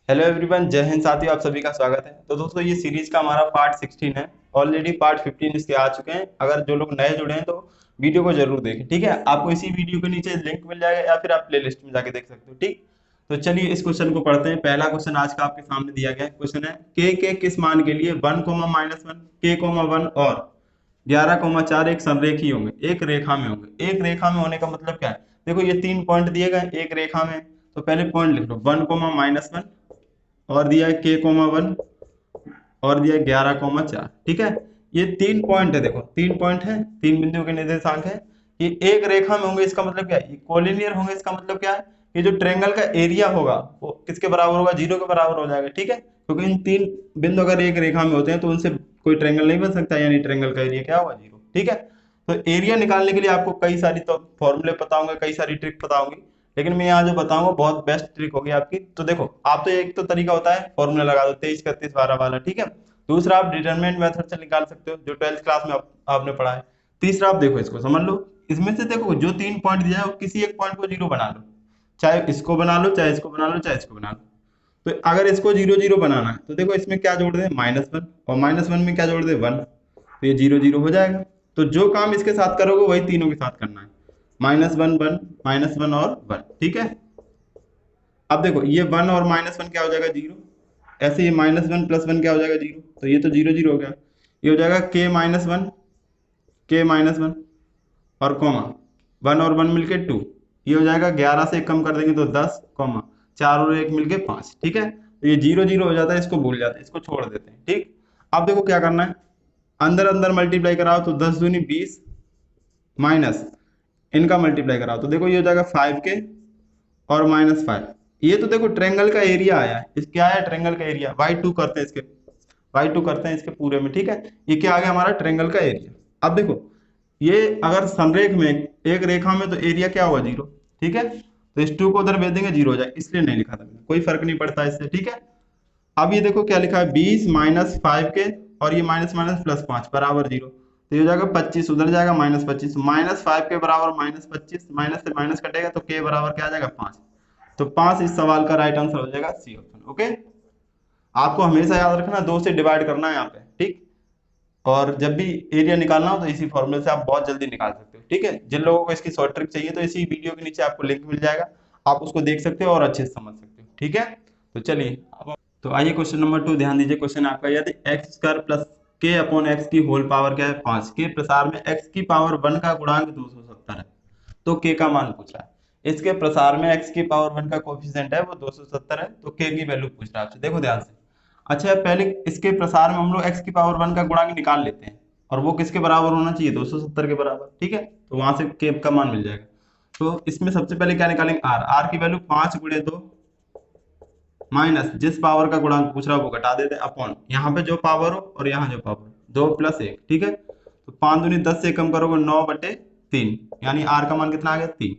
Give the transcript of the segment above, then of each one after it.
Hello everyone, जय हिंद साथियों। आप सभी का स्वागत है। तो दोस्तों, ये सीरीज का हमारा पार्ट 16 है। ऑलरेडी पार्ट 15 इसके आ चुके हैं। अगर जो लोग नए जुड़े हैं तो वीडियो को जरूर देखें, ठीक है। आपको इसी वीडियो के नीचे लिंक मिल जाएगा या फिर आप प्लेलिस्ट में जाके देख सकते हो, ठीक। तो चलिए इस क्वेश्चन को पढ़ते हैं। पहला क्वेश्चन आज का आपके सामने दिया गया है। क्वेश्चन है के किस मान के लिए 1, -1 के, 1 और 11, 4 एक संरेखी होंगे, एक रेखा में होंगे। एक रेखा में होने का मतलब क्या है? देखो, ये 3 पॉइंट दिए गए एक रेखा में। तो पहले पॉइंट लिख लो, 1, और दिया है k, 1 और दिया है 11, 4, ठीक है। ये 3 पॉइंट है, देखो 3 पॉइंट है, 3 बिंदुओं के निर्देशांक है। ये एक रेखा में होंगे, इसका मतलब क्या है? ये कोलिनियर होंगे, इसका मतलब क्या है? ये जो ट्रेंगल का एरिया होगा वो किसके बराबर होगा? 0 के बराबर हो जाएगा, ठीक है। क्योंकि इन 3 बिंदु अगर एक रेखा में होते हैं तो उनसे कोई ट्रेंगल नहीं बन सकता, यानी ट्रेंगल का एरिया क्या होगा? 0, ठीक है। तो एरिया निकालने के लिए आपको कई सारी तो फॉर्मूले पता होंगे, कई सारी ट्रिक पता होंगी, लेकिन मैं यहाँ जो बताऊंगा बहुत बेस्ट ट्रिक होगी आपकी। तो देखो, आप तो एक तो तरीका होता है फॉर्मूला लगा दो, 23, 31, 12 वाला, ठीक है। दूसरा आप डिटरमिनेंट मेथड से निकाल सकते हो, जो 12th क्लास में आपने पढ़ा है। तीसरा आप देखो, इसको समझ लो। इसमें से देखो, जो 3 पॉइंट दिया है वो किसी एक पॉइंट को 0 बना लो। चाहे इसको बना लो, चाहे इसको बना लो, चाहे इसको बना लो। तो अगर इसको 0, 0 बनाना है तो देखो, इसमें क्या जोड़ दे? -1, और -1 में क्या जोड़ दे? 1। तो ये 0, 0 हो जाएगा। तो जो काम इसके साथ करोगे वही तीनों के साथ करना है। -1, 1, -1 और 1, ठीक है। अब देखो, ये 1 और -1 क्या हो जाएगा? 0। ऐसे ये -1 + 1 क्या हो जाएगा? 0। तो ये तो 0, 0 हो गया। ये हो जाएगा k-1 और कॉमा 1 और 1 मिलके 2। ये हो जाएगा 11 से 1 कम कर देंगे तो 10, कॉमा 4 और 1 मिलके 5, ठीक है। तो ये 0, 0 हो जाता है, इसको भूल जाते हैं, इसको छोड़ देते हैं, ठीक। अब देखो क्या करना है, अंदर अंदर मल्टीप्लाई कराओ तो 10 दूनी 20, माइनस इनका मल्टीप्लाई कराओ तो देखो ये हो जाएगा 5k और -5। ये तो देखो ट्रेंगल का एरिया आया है। इस क्या है? ट्रेंगल का एरिया। y2 करते हैं इसके, y2 करते हैं इसके पूरे में, ठीक है। ये क्या आ गया? हमारा ट्रेंगल का एरिया। अब देखो, ये अगर संरेख में एक रेखा में तो एरिया क्या होगा? 0, ठीक है। तो इस 2 को उधर भेज देंगे, 0 हो जाए, इसलिए नहीं लिखा था मैंने। कोई फर्क नहीं पड़ता इससे, ठीक है। अब ये देखो क्या लिखा है, 20 -5 के, और ये माइनस माइनस +5 बराबर 0। तो ये हो जाएगा 25, उधर जाएगा -25, -5 के बराबर -25, माइनस से माइनस कटेगा तो के बराबर क्या आ जाएगा? 5। तो 5 इस सवाल का राइट आंसर हो जाएगा, सी ऑप्शन, ओके। आपको हमेशा याद रखना 2 से डिवाइड करना है यहाँ पे, ठीक। और जब भी एरिया निकालना हो तो इसी फॉर्मूले से आप बहुत जल्दी निकाल सकते हो, ठीक है। जिन लोगों को इसकी शॉर्ट ट्रिक चाहिए तो इसी वीडियो के नीचे आपको लिंक मिल जाएगा, आप उसको देख सकते हो और अच्छे से समझ सकते हो, ठीक है। तो चलिए अब तो आइए क्वेश्चन नंबर 2, ध्यान दीजिए। क्वेश्चन आपका यदि x² + k/x की होल पावर क्या है? 5 के प्रसार में x की पावर 1 का गुणांक 270 है, तो k का मान पूछ रहा है। इसके प्रसार में x की पावर 1 का कोफिशिएंट है वो 270 है, तो k की वैल्यू पूछ रहा है आपसे। देखो ध्यान से। अच्छा, पहले इसके प्रसार में हम लोग x की पावर 1 का गुणांक निकाल लेते हैं, और वो किसके बराबर होना चाहिए? 270 के बराबर, ठीक है। तो वहां से k का मान मिल जाएगा। तो इसमें सबसे पहले क्या निकालेंगे? r की वैल्यू 5 × 2, माइनस जिस पावर का गुणांक पूछ रहा है वो घटा देते हैं, अपॉन यहाँ पे जो पावर हो और यहाँ जो पावर, 2 + 1, ठीक है। तो 5 दूनी 10 से कम करोगे 9/3, यानी आर का मान कितना आ गया? 3।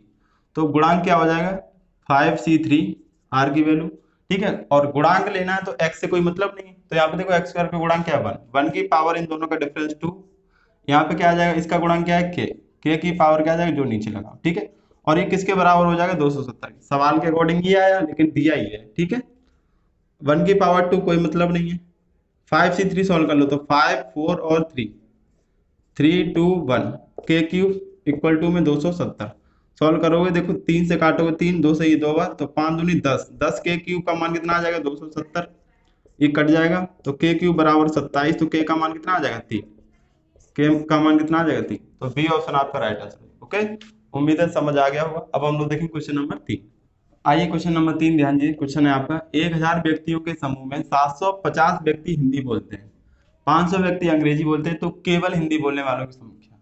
तो गुणांक क्या हो जाएगा? 5c3, आर की वैल्यू, ठीक है। और गुणांक लेना है तो एक्स से कोई मतलब नहीं है, तो यहाँ पे देखो x² का गुणांक क्या है? 1, 1 की पावर इन दोनों का डिफरेंस 2। यहाँ पे क्या आ जाएगा? इसका गुणांक क्या है? k की पावर क्या आ जाएगा? जो नीचे लगा, ठीक है। और ये किसके बराबर हो जाएगा? 270 के। सवाल के अकॉर्डिंग ये आया, लेकिन दिया ही है, ठीक है। 1 की पावर 2 कोई मतलब नहीं है। 5c3 सॉल्व कर लो तो 5, 4 और 3, 3, 2, 1, k³ = में 270 सॉल्व करोगे। देखो 3 से काटोगे 3, 2 से ये 2 बार, तो 5 दूनी 10, 10 k³ का मान कितना आ जाएगा? 270। ये कट जाएगा तो k³ बराबर 27, तो k का मान कितना आ जाएगा? 3। के का मान कितना आ जाएगा? 3। तो बी ऑप्शन आपका राइट आंसर है, ओके। उम्मीद है समझ आ गया होगा। अब हम लोग देखें क्वेश्चन नंबर 3। आइए क्वेश्चन नंबर 3, ध्यान दीजिए। क्वेश्चन है आपका, 1000 व्यक्तियों के समूह में 750 व्यक्ति हिंदी बोलते हैं, 500 व्यक्ति अंग्रेजी बोलते हैं, तो केवल हिंदी बोलने वालों की संख्या।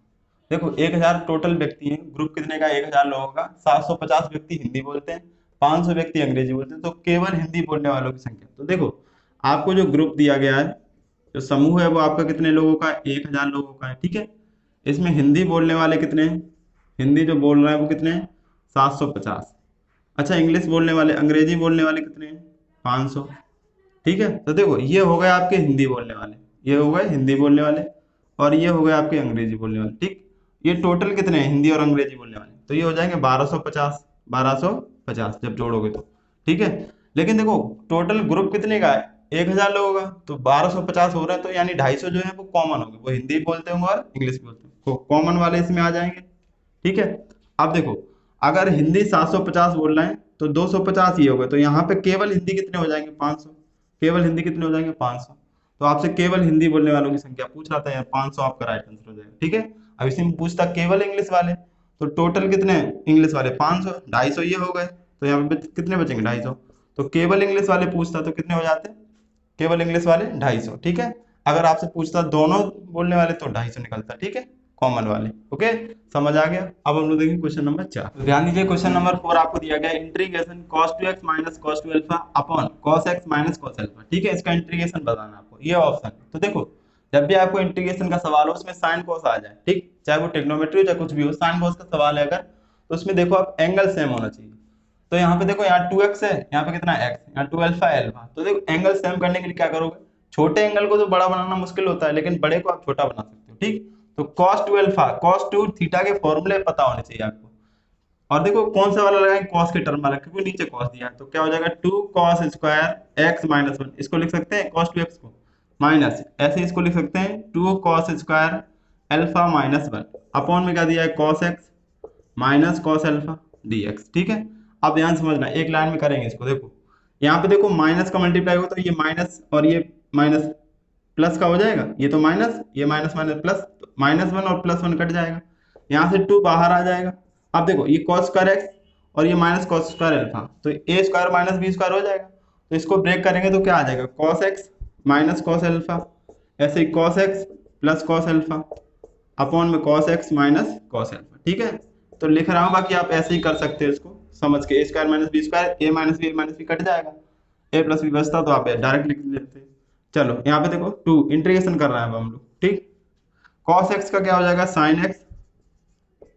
देखो 1000 टोटल व्यक्ति हैं, ग्रुप कितने का? 1000 लोगों का। 750 व्यक्ति हिंदी बोलते हैं, 500 व्यक्ति अंग्रेजी बोलते हैं, तो केवल हिंदी बोलने वालों की संख्या। तो देखो, आपको जो ग्रुप दिया गया है, जो समूह है, वो आपका कितने लोगों का है? 1000 लोगों का है, ठीक है। इसमें हिंदी बोलने वाले कितने हैं? हिंदी जो बोल रहा है वो कितने हैं? 750। अच्छा, इंग्लिश बोलने वाले, अंग्रेजी बोलने वाले कितने हैं? 500, ठीक है। तो देखो, ये हो गए आपके हिंदी बोलने वाले, ये हो गए हिंदी बोलने वाले, और ये हो गए आपके अंग्रेजी बोलने वाले, ठीक। ये टोटल कितने हैं हिंदी और अंग्रेजी बोलने वाले? तो ये हो जाएंगे 1250, 1250 जब जोड़ोगे तो, ठीक है। लेकिन देखो टोटल ग्रुप कितने का है, 1000 लोगों का, तो 1250 हो रहा है, तो यानी 250 जो है वो कॉमन होंगे, वो हिंदी बोलते होंगे और इंग्लिश बोलते होंगे, कॉमन वाले इसमें आ जाएंगे। ठीक है। अब देखो अगर हिंदी 750 बोल रहे हैं तो 250 ये हो गए, तो यहाँ पे केवल हिंदी कितने हो जाएंगे, 500। केवल हिंदी कितने हो जाएंगे, 500। तो आपसे केवल हिंदी बोलने वालों की संख्या पूछ रहा था यार, 500 आपका राइट आंसर हो जाएगा। ठीक है। अब इसी में पूछता केवल इंग्लिश वाले, तो टोटल कितने हैं इंग्लिश वाले, 500, 250 ये हो गए, तो यहाँ पे कितने बचेंगे, 250। तो केवल इंग्लिश वाले पूछता तो कितने हो जाते, केवल इंग्लिश वाले 250। ठीक है। अगर आपसे पूछता दोनों बोलने वाले तो 250 निकलता। ठीक है, कॉमन वाले। ओके, समझ आ गया। अब हम लोग देखेंगे क्वेश्चन नंबर 4। तो ध्यान दीजिए क्वेश्चन नंबर 4 आपको दिया गया integration cos 2x minus cos 2 alpha upon cos x minus cos alpha. ठीक है, इसका इंटीग्रेशन बताना आपको, ये ऑप्शन। तो देखो जब भी आपको इंटीग्रेशन का सवाल हो उसमें साइन कॉस आ जाए, ठीक, चाहे वो ट्रिग्नोमेट्री हो चाहे कुछ भी हो, साइन कॉस का सवाल है अगर, तो उसमें देखो आप एंगल सेम होना चाहिए। तो यहाँ पे देखो यहाँ 2x है, यहाँ पे कितना x, यहाँ 2 अल्फा अल्फा, तो देखो एंगल सेम करने के लिए क्या करोगे, छोटे एंगल को तो बड़ा बनाना मुश्किल होता है, लेकिन बड़े को आप छोटा बना सकते हो। ठीक, तो cos 2 अल्फा, cos 2 थीटा के फॉर्मूले पता होने चाहिए आपको। और देखो कौन सा वाला लगाएंगे, cos के टर्म वाला, क्योंकि नीचे cos दिया है, तो क्या हो जाएगा 2 cos स्क्वायर x माइनस 1, इसको लिख सकते हैं cos 2x को, माइनस ऐसे इसको लिख सकते हैं 2 cos square alpha minus 1, upon में क्या दिया है cos x minus cos alpha dx। ठीक है। अब ध्यान समझना, एक लाइन में करेंगे इसको। देखो यहाँ पे देखो माइनस का मल्टीप्लाई हो तो ये माइनस और ये माइनस प्लस का हो जाएगा, ये तो माइनस, ये माइनस माइनस प्लस, तो -1 और +1 कट जाएगा, यहाँ से 2 बाहर आ जाएगा। अब देखो ये cos स्क्वायर x और ये माइनस cos स्क्वायर अल्फा, तो a square minus b square हो जाएगा, तो इसको ब्रेक करेंगे तो क्या आ जाएगा, cos x minus cos alpha, ऐसे ही cos x plus cos alpha upon में cos x minus cos alpha. ठीक है, तो लिख रहा हूँ, बाकी आप ऐसे ही कर सकते हो इसको समझ के, a square minus b square, a minus b cut जाएगा, a प्लस b बचता, तो आप डायरेक्ट लिख लेते। चलो यहाँ पे देखो 2 इंटीग्रेशन कर रहे हैं अब हम लोग। ठीक, cos x का क्या हो जाएगा sin x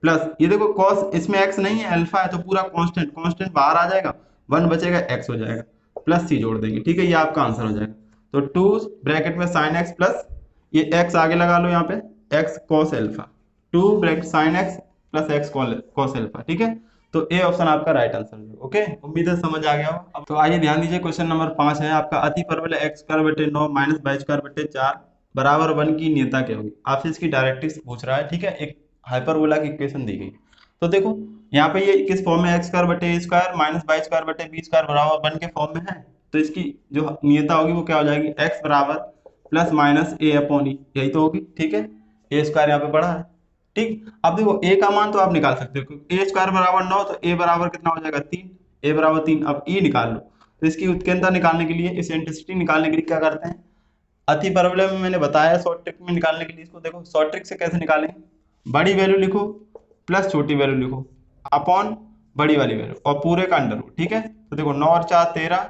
प्लस, ये देखो cos इसमें x नहीं है, अल्फा है, तो पूरा कांस्टेंट, कांस्टेंट बाहर आ जाएगा, 1 बचेगा, x हो जाएगा, प्लस c जोड़ देंगे। ठीक है, ये आपका आंसर हो जाएगा। तो 2 ब्रैकेट में sin x प्लस ये x आगे लगा लो यहाँ पे, x cos alpha, 2 bracket sin x plus x cos alpha. ठीक है, तो ए ऑप्शन आपका राइट आंसर है। ओके, उम्मीद है समझ आ गया हो। अब तो आइए ध्यान दीजिए, क्वेश्चन नंबर 5 है आपका, अति परवल x स्क्वायर बटे 9 माइनस वाई स्क्वायर बटे 4 बराबर 1 की नियता क्या होगी, आपसे इसकी डायरेक्ट्रिक्स पूछ रहा है। ठीक है, एक हाइपरबोला की इक्वेशन दी गई। तो देखो यहाँ पे ये किस फॉर्म में, एक्स स्क्वायर बटे ए स्क्वायर माइनस वाई स्क्वायर बटे बी स्क्वायर बराबर 1 के फॉर्म में है, तो इसकी जो नियता होगी वो क्या हो जाएगी, एक्स बराबर प्लस माइनस ए अपॉन ई, यही तो होगी। ठीक है, ए स्क्वायर यहाँ पे पड़ा है। ठीक, अब देखो ए का मान तो आप निकाल सकते हो, क्योंकि ए स्क्वायर बराबर 9, तो ए बराबर कितना हो जाएगा 3, ए बराबर 3। अब ई निकाल लो, तो इसकी उत्केंद्रता निकालने के लिए, इसेंट्रिसिटी निकालने के लिए क्या करते हैं, अति परवलय में मैंने बताया शॉर्ट ट्रिक में निकालने के लिए, इसको देखो शॉर्ट ट्रिक से कैसे निकालेंगे, बड़ी वैल्यू लिखो प्लस छोटी वैल्यू लिखो अपॉन बड़ी वाली वैल्यू और पूरे का अंडर रूट। ठीक है, तो देखो 9 और 4 13,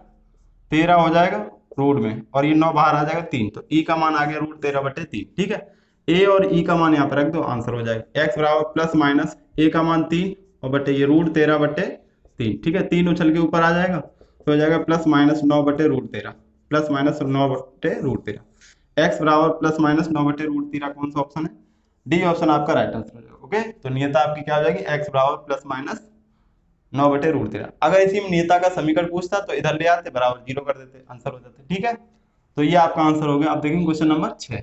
13 हो जाएगा रूट में, और ये 9 बाहर आ जाएगा 3, तो ई का मान आ गया रूट 13 बटे 3। ठीक है, ए और ई का मान यहाँ पे रख दो, आंसर हो जाएगा एक्स बराबर प्लस माइनस ए का मान 3 और बटे ये रूट 13 बटे 3। ठीक है, 3 उछल के ऊपर आ जाएगा, तो हो जाएगा प्लस माइनस 9 बटे रूट 13, प्लस माइनस 9 बटे रूट 13। एक्स बराबर प्लस माइनस 9 बटे रूट 13 कौन सा ऑप्शन है, डी ऑप्शन आपका राइट आंसर हो जाएगा। ओके, तो नियता आपकी क्या हो जाएगी, एक्स बराबर प्लस माइनस 9 बटे रूट 13। अगर इसी में नियता का समीकरण पूछता तो इधर ले आते, बराबर 0 कर देते, आंसर हो जाते। ठीक है, तो ये आपका आंसर हो गया। अब देखेंगे क्वेश्चन नंबर 6।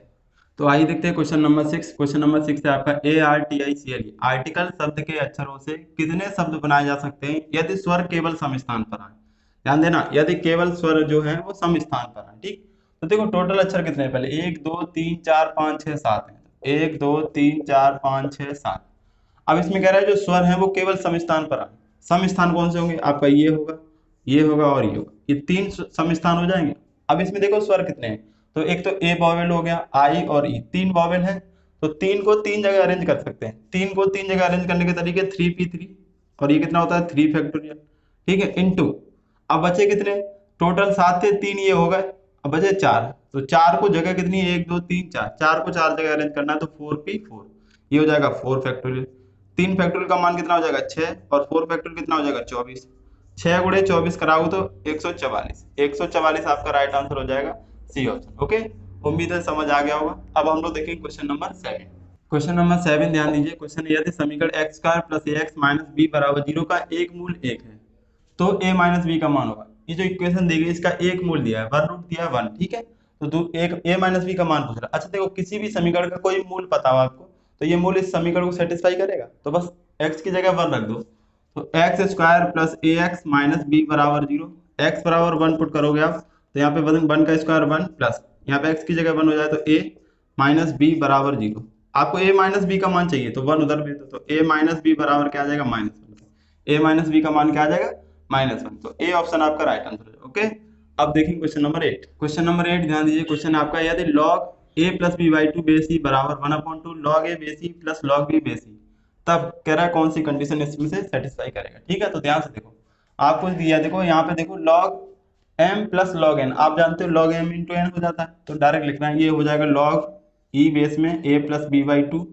तो आइए देखते हैं क्वेश्चन नंबर 6। क्वेश्चन नंबर 6 है आपका ARTICLE, आर्टिकल शब्द के अक्षरों से कितने शब्द बनाए जा सकते हैं यदि स्वर केवल सम स्थान पर आए। ध्यान देना, यदि केवल स्वर जो है वो सम स्थान पर आए। ठीक, तो देखो टोटल अक्षर कितने हैं, पहले 1 2 3 4 5 6 7 है, 1 2 3 4 5 6 7। अब इसमें कह रहा है जो स्वर है वो केवल सम स्थान पर आए। सम स्थान कौन से होंगे, आपका ये होगा, ये होगा और ये होगा, ये 3 सम स्थान हो जाएंगे। अब इसमें देखो स्वर कितने हैं, तो एक तो ए वॉवेल हो गया, आई और ई, 3 वॉवेल है, तो 3 को 3 जगह अरेंज कर सकते हैं। 3 को 3 जगह अरेंज करने के तरीके 3p3, और ये कितना होता है 3 फैक्टोरियल। ठीक है, इनटू, अब बचे कितने, टोटल 7 थे, 3 ये हो गए, अब बचे 4, तो 4 को जगह कितनी है 1 2 3 4, 4 को 4 जगह अरेंज करना है, तो 4p4, ये हो जाएगा 4 फैक्टोरियल। 3 फैक्टोरियल का मान कितना हो जाएगा 6, और 4 फैक्टोरियल कितना हो जाएगा 24, 6 गुणे 24 कराओ तो 144, 144 आपका राइट आंसर हो जाएगा, सी ऑप्शन। ओके, उम्मीद है समझ आ गया होगा। अब हम लोग देखेंगे क्वेश्चन नंबर 7। क्वेश्चन नंबर 7 ध्यान दीजिए, क्वेश्चन यदि समीकरण x square plus ax minus B बराबर 0 का एक मूल 1 है तो a माइनस बी का मान होगा। ये जो इक्वेशन दी गई इसका एक मूल दिया है, 1 रूट दिया है 1, ठीक है। तो एक a माइनस बी का मान पूछ रहा है। अच्छा देखो, किसी भी समीकरण का कोई मूल पता हो आपको तो ये मूल इस समीकरण को सेटिस्फाई करेगा, तो बस x की जगह 1 रख दो। तो एक्स स्क्वायर प्लस ए एक्स माइनस बी बराबर 0, एक्स बराबर 1 पुट करोगे आप तो यहाँ पे 1 का स्क्वायर 1 प्लस यहाँ पे x की जगह 1 हो जाए तो a माइनस बी बराबर 0। आपको a माइनस बी का मान चाहिए तो 1 उधर भेज दो, तो a माइनस बी बराबर क्या आ जाएगा -1। a माइनस बी का मान क्या आ जाएगा -1, तो a ऑप्शन आपका राइट आंसर है। ओके, अब देखिए क्वेश्चन नंबर 8। क्वेश्चन नंबर 8 ध्यान दीजिए, क्वेश्चन आपका यदि log a plus B by two base E बराबर 1/2 log a base E plus log b base E, तब कह रहा है कौन सी कंडीशन इसमें से सेटिस्फाई करेगा। ठीक है, तो ध्यान से देखो, आपको दिया देखो यहाँ पे देखो log m plus log n, आप जानते हो log m इंटू n हो जाता है, तो डायरेक्ट लिखना है, ये हो जाएगा log e बेस में a plus B by two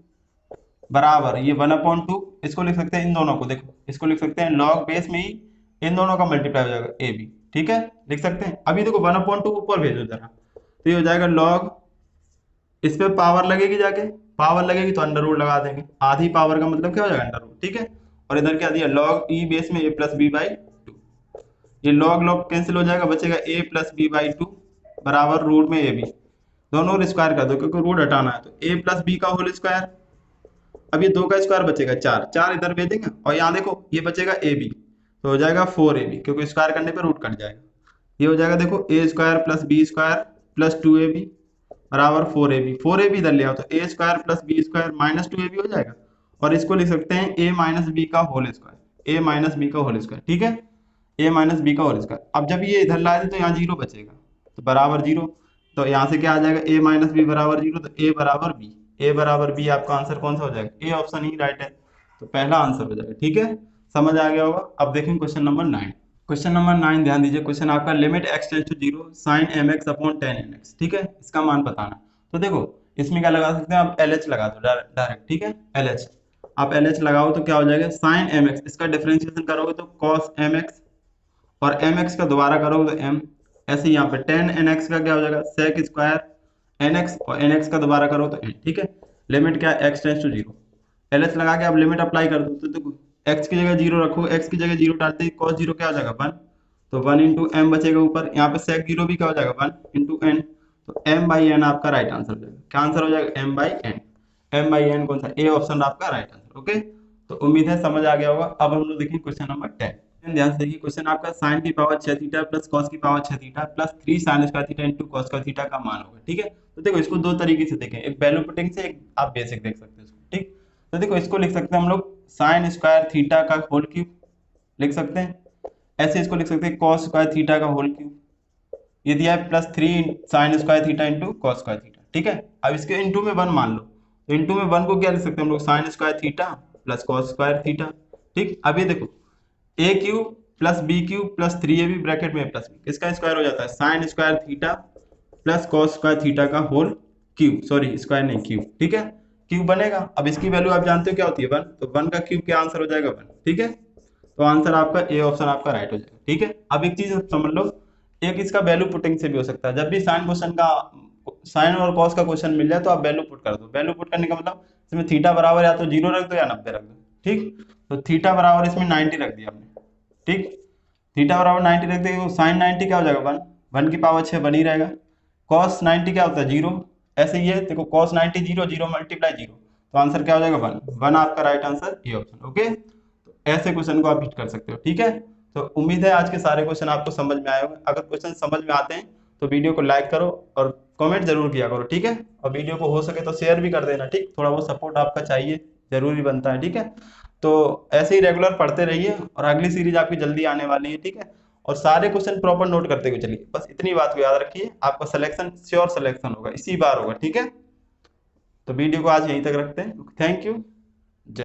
बराबर ये 1/2, इसको लिख सकते हैं इन दोनों को, देखो इसको लिख सकते हैं log बेस में ही इन दोनों का मल्टीप्लाई हो जाएगा ए बी, ठीक है लिख सकते हैं। अभी देखो 1/2 ऊपर भेजो जरा, तो ये हो जाएगा log, इस पे पावर लगेगी, जाके पावर लगेगी तो अंडर रूट लगा देंगे, आधी पावर का मतलब क्या हो जाएगा अंडर रूट, ठीक है। और इधर क्या दिया log e बेस में a plus B by two, ये log log कैंसिल हो जाएगा, बचेगा a plus B by two बराबर रूट में ए बी, दोनों को स्क्वायर कर दो क्योंकि रूट हटाना है, तो a प्लस बी का होल स्क्वायर, अब ये 2 का स्क्वायर बचेगा 4, 4 इधर भेजेंगे और यहाँ देखो ये बचेगा ए बी, तो हो जाएगा 4ab क्योंकि स्क्वायर करने पे रूट कट जाएगा। ये हो जाएगा देखो a square plus B square plus 2ab बराबर 4ab, 4ab इधर ले आओ तो a square plus B square minus 2ab हो जाएगा, और इसको लिख सकते हैं a माइनस बी का whole square, a minus B का होल स्क्वायर, ठीक है, a माइनस बी का होल स्क्वायर। अब जब ये इधर लाए थे तो यहाँ 0 बचेगा, तो बराबर 0, तो यहाँ से क्या आ जाएगा a माइनस बी बराबर 0, तो a बराबर b, a बराबर b आपका आंसर कौन सा हो जाएगा, ए ऑप्शन ही राइट है, तो पहला आंसर हो जाएगा। ठीक है, समझ आ गया होगा। अब देखेंगे क्वेश्चन नंबर 9। क्वेश्चन नंबर 9 ध्यान दीजिए, क्वेश्चन आपका limit x tends to 0 sin mx upon tan nx, ठीक है, इसका मान बताना। तो देखो इसमें क्या लगा सकते हैं आप, LH लगा दो डायरेक्ट, ठीक है, LH आप LH लगाओ तो क्या हो जाएगा sin mx, इसका डिफरेंशिएशन करोगे तो cos mx, और mx का दोबारा करोगे तो m, ऐसे यहाँ पे tan nx का क्या हो जाएगा sec स्क्वायर nx, और nx का दोबारा करो तो n, ठीक है। लिमिट क्या है x टेंस टू 0, LH लगा के आप लिमिट अप्लाई कर दो, तो देखो x की जगह 0 रखो, x की जगह 0 डालते ही cos 0 क्या हो जाएगा 1, तो 1 इंटू एम बचेगा ऊपर, यहाँ पे sec 0 भी क्या हो जाएगा 1 इंटू n, तो m बाई n आपका राइट आंसर हो जाएगा। क्या आंसर हो जाएगा m by n, m by n कौन सा, ए ऑप्शन आपका राइट आंसर। ओके, तो उम्मीद है समझ आ गया होगा। अब हम लोग देखेंगे क्वेश्चन नंबर 10। ध्यान से देखिए, क्वेश्चन आपका sin की पावर 6 थीटा प्लस cos की power 6 theta plus 3 sin square theta into cos square theta का मान होगा। ठीक है, तो देखो इसको दो तरीके से देखें, एक वैल्यू पुटिंग से, एक आप बेसिक देख सकते हैं इसको। ठीक, तो देखो इसको लिख सकते हैं हम लोग sin स्क्वायर थीटा का होल क्यूब लिख सकते हैं, ऐसे इसको लिख सकते हैं cos स्क्वायर थीटा का होल क्यूब, ये दिया है plus 3 sin square theta into cos square theta. ठीक है, अब इसके इंटू में 1 मान लो, तो इंटू में 1 को क्या लिख सकते हैं हम लोग, sin square theta plus cos square theta. ठीक, अब ये देखो A cube plus B cube plus 3ab bracket में प्लस बी, इसका स्क्वायर हो जाता है sin square theta plus cos square theta का होल क्यूब, सॉरी स्क्वायर नहीं क्यूब। ठीक है, क्यूब बनेगा। अब इसकी वैल्यू आप जानते हो क्या होती है 1, तो 1 का क्यूब क्या आंसर हो जाएगा 1। ठीक है, तो आंसर आपका ए ऑप्शन आपका राइट हो जाएगा। ठीक है, अब एक चीज समझ लो, एक इसका वैल्यू पुटिंग से भी हो सकता है, जब भी साइन क्वेश्चन का साइन और कॉस का क्वेश्चन मिल जाए तो आप वैल्यू पुट कर दो। वैल्यू पुट करने का मतलब इसमें थीटा बराबर या तो 0 रख दो या 90 रख दो। ठीक, तो थीटा बराबर इसमें 90 रख दिया आपने। ठीक, थीटा बराबर 90 रख देंगे तो साइन 90 क्या हो जाएगा 1, 1 की पावर 6 बन ही रहेगा। कॉस 90 क्या होता है 0, ऐसे ही है देखो cos 90 0, 0 मल्टीप्लाई 0, तो आंसर क्या हो जाएगा 1, 1 आपका राइट आंसर ये ऑप्शन। ओके, तो ऐसे क्वेश्चन को आप हिट कर सकते हो। ठीक है, तो उम्मीद है आज के सारे क्वेश्चन आपको समझ में आए होंगे। अगर क्वेश्चन समझ में आते हैं तो वीडियो को लाइक करो और कमेंट जरूर किया करो। ठीक है, और वीडियो को हो सके तो शेयर भी कर देना। ठीक, थोड़ा बहुत सपोर्ट आपका चाहिए, जरूरी बनता है। ठीक है, तो ऐसे ही रेगुलर पढ़ते रहिए और अगली सीरीज आपकी जल्दी आने वाली है। ठीक है, और सारे क्वेश्चन प्रॉपर नोट करते हुए चलिए, बस इतनी बात को याद रखिए, आपका सिलेक्शन श्योर सिलेक्शन होगा, इसी बार होगा। ठीक है, तो वीडियो को आज यहीं तक रखते हैं। Thank you.